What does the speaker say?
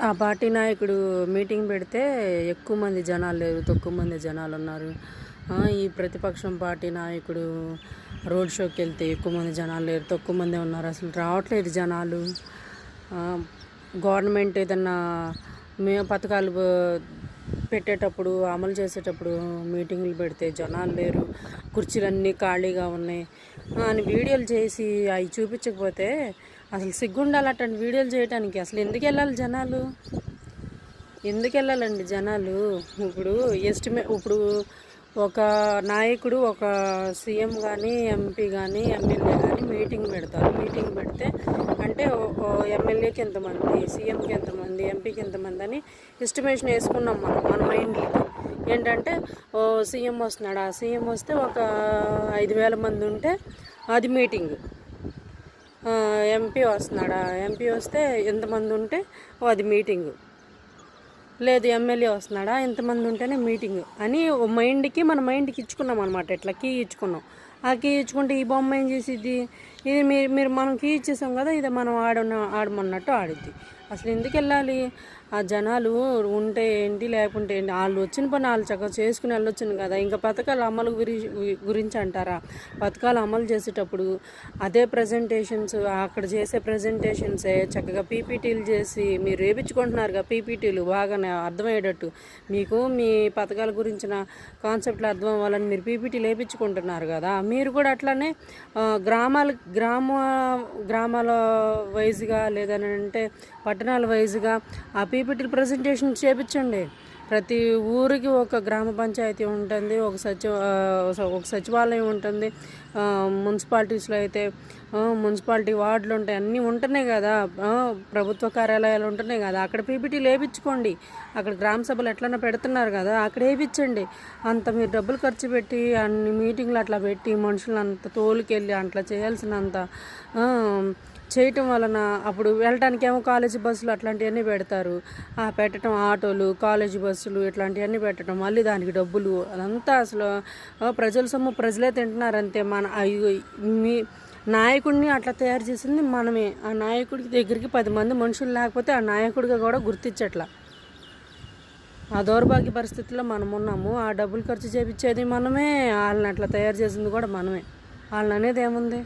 ఆ పార్టీ నాయకుడు మీటింగ్ పెడితే ఎక్కువ మంది జనాలు లేరు, తక్కువ మంది జనాలు ఉన్నారు. ఈ ప్రతిపక్షం పార్టీ నాయకుడు రోడ్ షోకి వెళ్తే ఎక్కువ మంది జనాలు లేరు, తక్కువ మంది ఉన్నారు. అసలు రావట్లేదు జనాలు. గవర్నమెంట్ ఏదన్నా పథకాలు పెట్టేటప్పుడు, అమలు చేసేటప్పుడు మీటింగులు పెడితే జనాలు లేరు, కుర్చీలన్నీ ఖాళీగా ఉన్నాయి అని వీడియోలు చేసి అవి చూపించకపోతే అసలు సిగ్గుండాలి అట్లాంటి వీడియోలు చేయడానికి. అసలు ఎందుకు వెళ్ళాలి జనాలు? ఎందుకు వెళ్ళాలండి జనాలు? ఇప్పుడు ఒక నాయకుడు, ఒక సీఎం కానీ, ఎంపీ కానీ, ఎమ్మెల్యే కానీ మీటింగ్ పెడతారు. మీటింగ్ పెడితే అంటే ఎమ్మెల్యేకి ఎంతమంది, సీఎంకి ఎంతమంది, ఎంపీకి ఎంతమంది అని ఎస్టిమేషన్ వేసుకున్నాం మన మైండ్లకి. ఏంటంటే సీఎం వస్తున్నాడు, ఆ సీఎం వస్తే ఒక 5,000 మంది ఉంటే అది మీటింగ్. ఎంపీ వస్తున్నాడా, ఎంపీ వస్తే ఎంతమంది ఉంటే అది మీటింగు. లేదు ఎమ్మెల్యే వస్తున్నాడా, ఎంతమంది ఉంటేనే మీటింగ్ అని మన మైండ్కి ఇచ్చుకున్నాం అనమాట. ఇట్లా కీ ఇచ్చుకున్నాం. ఆ కీ ఇచ్చుకుంటే ఈ బొమ్మ ఏం చేసిద్ది, ఇది మీరు మనం కీ ఇచ్చేసాం కదా, ఇది మనం ఆడమన్నట్టు ఆడిద్ది. అసలు ఎందుకు వెళ్ళాలి? ఆ జనాలు ఉంటే ఏంటి, లేకుంటే ఏంటి, వాళ్ళు వచ్చిన పని వాళ్ళు చక్కగా చేసుకుని వెళ్ళొచ్చును కదా. ఇంకా పథకాల అమలు గురించి అంటారా? పథకాలు అమలు చేసేటప్పుడు అదే ప్రజెంటేషన్స్, అక్కడ చేసే ప్రజెంటేషన్సే చక్కగా పీపీటీలు చేసి మీరు వేయించుకుంటున్నారుగా. పీపీటీలు బాగా అర్థమయ్యేటట్టు మీకు మీ పథకాల గురించిన కాన్సెప్ట్లు అర్థం అవ్వాలని మీరు పీపీటీలు వేయించుకుంటున్నారు కదా. మీరు కూడా అట్లానే గ్రామాల వైజ్గా లేదంటే పట్టణాల వైజ్గా ఆ పీపీటీలు ప్రజెంటేషన్ చేపించండి. ప్రతి ఊరికి ఒక గ్రామ పంచాయతీ ఉంటుంది, ఒక సచివాలయం ఉంటుంది. మున్సిపాలిటీస్లో అయితే మున్సిపాలిటీ వార్డులు ఉంటాయి, అన్నీ ఉంటున్నాయి కదా. ప్రభుత్వ కార్యాలయాలు ఉంటున్నాయి కదా, అక్కడ పీపీటీలు వేయించుకోండి. అక్కడ గ్రామ సభలు ఎట్లన్నా పెడుతున్నారు కదా, అక్కడ వేయించండి. అంత మీరు డబ్బులు ఖర్చు పెట్టి అన్ని మీటింగ్లు అట్లా పెట్టి మనుషులను అంత తోలుకెళ్ళి అట్లా చేయాల్సినంత చేయటం వలన అప్పుడు వెళ్ళటానికి ఏమో కాలేజీ బస్సులు అట్లాంటివన్నీ పెడతారు. పెట్టడం ఆటోలు, కాలేజీ బస్సులు ఇట్లాంటివన్నీ పెట్టడం, మళ్ళీ దానికి డబ్బులు, అదంతా అసలు ప్రజల సొమ్ము ప్రజలే తింటున్నారు అంతే. మీ నాయకుడిని అట్లా తయారు చేసింది మనమే. ఆ నాయకుడికి దగ్గరికి 10 మంది మనుషులు లేకపోతే ఆ నాయకుడిగా కూడా గుర్తించట్లా. ఆ దౌర్భాగ్య పరిస్థితుల్లో మనం ఉన్నాము. ఆ డబ్బులు ఖర్చు చేయించేది మనమే, వాళ్ళని అట్లా తయారు చేసింది కూడా మనమే. వాళ్ళని అనేది ఏముంది?